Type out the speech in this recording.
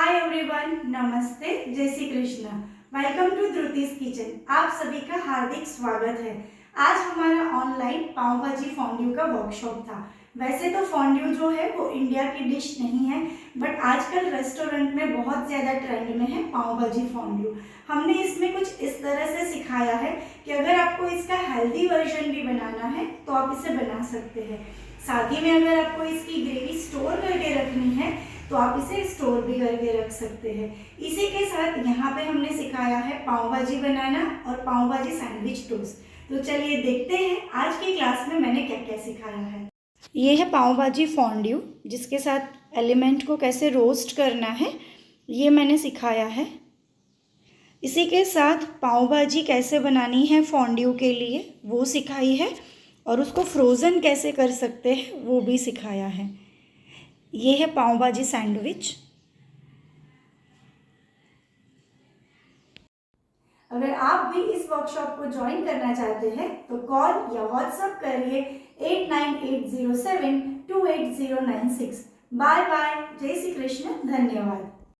हाय everyone, नमस्ते, जय Shri Krishna. Welcome to Dhruti's kitchen. आप सभी का हार्दिक स्वागत है। आज हमारा ऑनलाइन पाव भाजी फॉन्ड्यू का वर्कशॉप था। वैसे तो फॉन्ड्यू जो है वो इंडिया की डिश नहीं है, बट आजकल रेस्टोरेंट में बहुत ज़्यादा ट्रेंड में है पाव भाजी फॉन्ड्यू। हमने इसमें कुछ इस तरह से सिखाया है कि अगर आपको इसका हेल्दी वर्जन भी बनाना है तो आप इसे बना सकते हैं। साथ ही में अगर आपको इसकी ग्रेवी स्टोर करके रखनी है तो आप इसे स्टोर भी करके रख सकते हैं। इसी के साथ यहाँ पे हमने सिखाया है पाव भाजी बनाना और पाव भाजी सैंडविच टोस्ट। तो चलिए देखते हैं आज की क्लास में मैंने क्या क्या सिखाया है। ये है पाव भाजी फॉन्ड्यू, जिसके साथ एलिमेंट को कैसे रोस्ट करना है ये मैंने सिखाया है। इसी के साथ पाव भाजी कैसे बनानी है फॉन्ड्यू के लिए वो सिखाई है, और उसको फ्रोज़न कैसे कर सकते हैं वो भी सिखाया है। ये है पाव भाजी सैंडविच। अगर आप भी इस वर्कशॉप को ज्वाइन करना चाहते हैं तो कॉल या व्हाट्सएप करिए 8980728096। बाय बाय, जय श्री कृष्ण, धन्यवाद।